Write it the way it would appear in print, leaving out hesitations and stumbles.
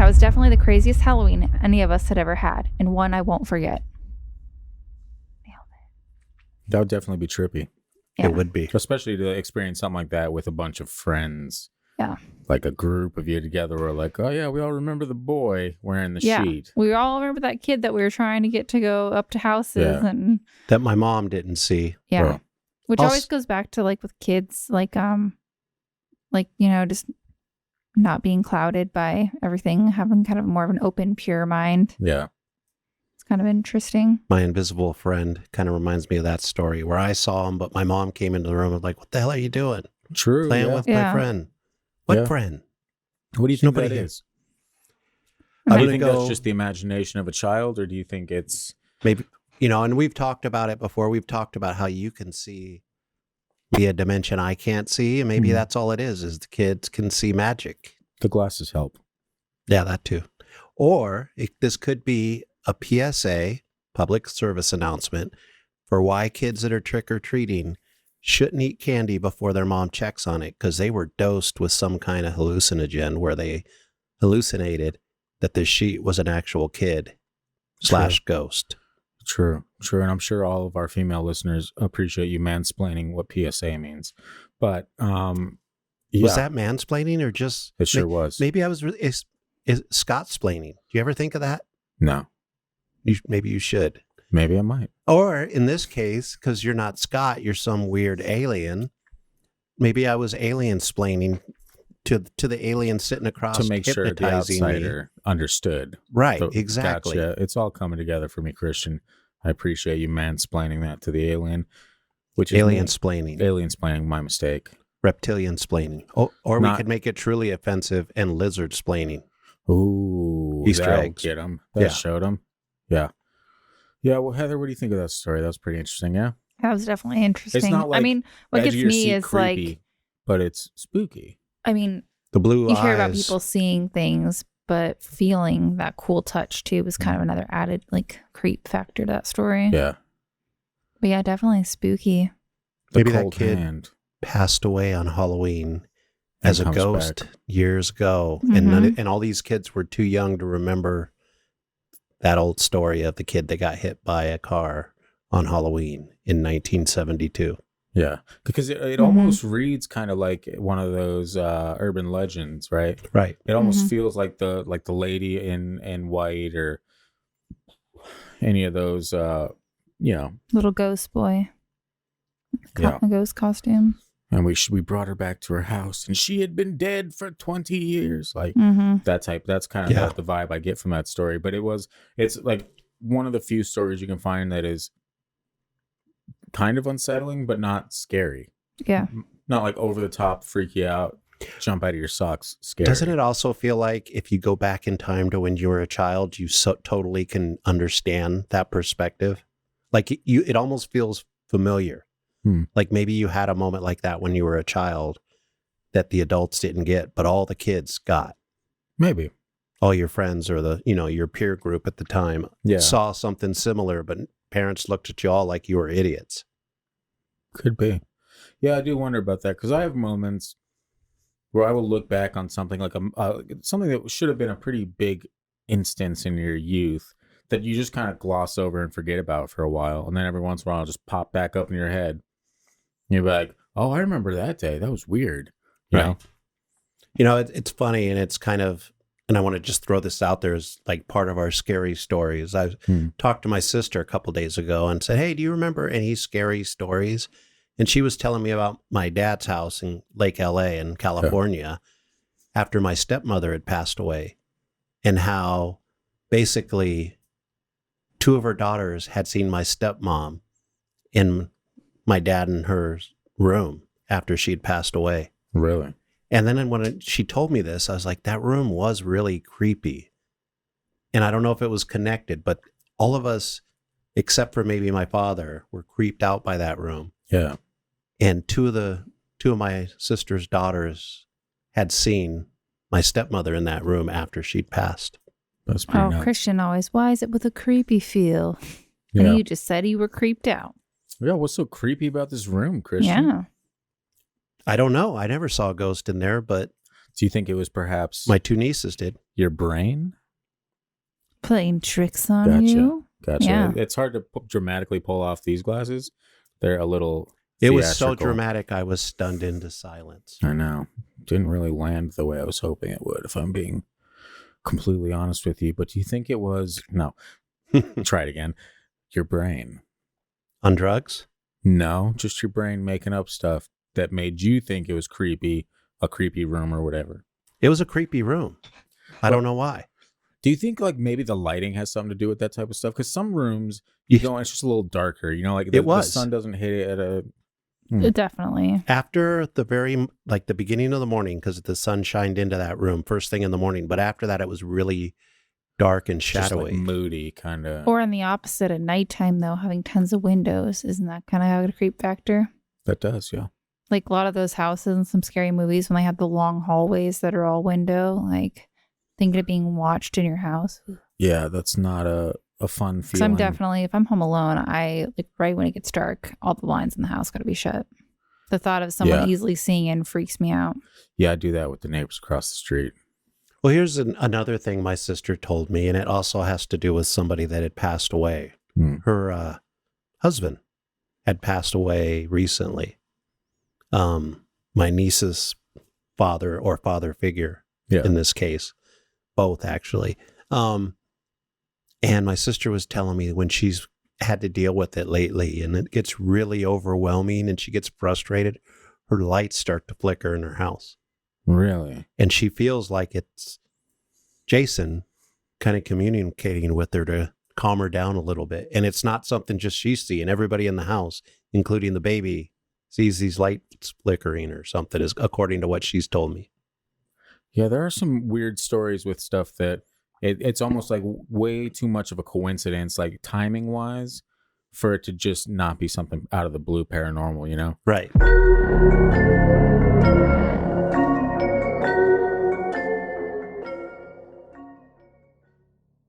That was definitely the craziest Halloween any of us had ever had, and one I won't forget. That would definitely be trippy. Yeah. It would be. Especially to experience something like that with a bunch of friends. Yeah. Like a group of you together were like, oh yeah, we all remember the boy wearing the sheet. We all remember that kid that we were trying to get to go up to houses and that my mom didn't see. Yeah. Bro. Which always goes back to like with kids, like you know, just not being clouded by everything, having kind of more of an open, pure mind. Yeah. It's kind of interesting. My invisible friend kind of reminds me of that story where I saw him, but my mom came into the room and was like, what the hell are you doing? True. Playing with my friend. What friend? What do you think Nobody that is? I'm Do you think that's just the imagination of a child, or do you think it's... Maybe, you know, and we've talked about it before. We've talked about how you can see a dimension I can't see, and maybe that's all it is the kids can see magic. The glasses help. Yeah, that too. Or this could be a PSA, public service announcement, for why kids that are trick-or-treating shouldn't eat candy before their mom checks on it, because they were dosed with some kind of hallucinogen where they hallucinated that the sheet was an actual kid / ghost. True. And I'm sure all of our female listeners appreciate you mansplaining what PSA means. But was that mansplaining or just... It sure was. Maybe I was... Is Scotsplaining. Do you ever think of that? No. Maybe you should. Maybe I might. Or in this case, because you're not Scott, you're some weird alien. Maybe I was alien-splaining to the alien sitting across, to make sure the outsider understood. Right, So, exactly. Gotcha. It's all coming together for me, Christian. I appreciate you mansplaining that to the alien, which is alien-splaining. Alien-splaining, my mistake. Reptilian-splaining. Or we could make it truly offensive and lizard-splaining. Ooh, Easter that'll eggs. get them. That showed them. Yeah. Yeah, well, Heather, what do you think of that story? That was pretty interesting, yeah? That was definitely interesting. It's not like I mean, what gets me is creepy, like... But it's spooky. I mean, the blue you eyes. hear about people seeing things, but feeling that cool touch too was kind of another added like creep factor to that story. Yeah. But yeah, definitely spooky. Maybe that kid passed away on Halloween as a ghost years ago. Mm-hmm. And all these kids were too young to remember that old story of the kid that got hit by a car on Halloween in 1972. Yeah, because it almost reads kind of like one of those urban legends, right? Right. It almost feels like the lady in white or any of those, little ghost boy, a ghost costume. And we brought her back to her house, and she had been dead for 20 years. Like that type. That's kind of the vibe I get from that story. But it's like one of the few stories you can find that is kind of unsettling, but not scary. Yeah. Not like over the top, freak you out, jump out of your socks, scary. Doesn't it also feel like if you go back in time to when you were a child, you totally can understand that perspective? Like it almost feels familiar. Like maybe you had a moment like that when you were a child that the adults didn't get, but all the kids got. Maybe. All your friends or your peer group at the time saw something similar, but parents looked at you all like you were idiots. Could be. Yeah, I do wonder about that because I have moments where I will look back on something like something that should have been a pretty big instance in your youth that you just kind of gloss over and forget about for a while. And then every once in a while, it'll just pop back up in your head. You'll be like, oh, I remember that day. That was weird. You know? You know, it's funny and it's kind of, and I want to just throw this out there as like part of our scary stories. I talked to my sister a couple days ago and said, hey, do you remember any scary stories? And she was telling me about my dad's house in Lake LA in California after my stepmother had passed away, and how basically two of her daughters had seen my stepmom in my dad and her room after she'd passed away. Really? And then when she told me this, I was like, that room was really creepy. And I don't know if it was connected, but all of us, except for maybe my father, were creeped out by that room. Yeah. And two of my sister's daughters had seen my stepmother in that room after she'd passed. That's pretty nuts. Christian always, why is it with a creepy feel? Yeah. And you just said you were creeped out. Yeah, what's so creepy about this room, Christian? Yeah. I don't know. I never saw a ghost in there, but Do you think it was perhaps My 2 nieces did. your brain? Playing tricks on Gotcha. you. Gotcha. Yeah. It's hard to dramatically pull off these glasses. They're a little It was so theatrical. dramatic, I was stunned into silence. I know. Didn't really land the way I was hoping it would, if I'm being completely honest with you. But do you think it was... No. Try it again. Your brain. On drugs? No, just your brain making up stuff that made you think it was creepy, a creepy room or whatever. It was a creepy room. I don't know why. Do you think like maybe the lighting has something to do with that type of stuff? Because some rooms, you go, it's just a little darker. You know, like the sun doesn't hit it at a... Definitely. After the beginning of the morning, because the sun shined into that room first thing in the morning. But after that, it was really dark and shadowy. Just like moody, kind of. Or on the opposite, at nighttime, though, having tons of windows. Isn't that kind of how it creep factor? That does, yeah. Like a lot of those houses in some scary movies, when they have the long hallways that are all window, like thinking of being watched in your house. Yeah, that's not a fun feeling. Because I'm definitely, if I'm home alone, I like right when it gets dark, all the blinds in the house got to be shut. The thought of someone easily seeing in freaks me out. Yeah, I do that with the neighbors across the street. Well, here's another thing my sister told me, and it also has to do with somebody that had passed away. Her husband had passed away recently. My niece's father figure in this case, both actually. And my sister was telling me when she's had to deal with it lately and it gets really overwhelming and she gets frustrated, her lights start to flicker in her house. Really? And she feels like it's Jason kind of communicating with her to calm her down a little bit. And it's not something just she's seeing. Everybody in the house, including the baby, sees these lights flickering or something, is according to what she's told me. Yeah, there are some weird stories with stuff that it's almost like way too much of a coincidence, like timing wise, for it to just not be something out of the blue paranormal, you know? Right.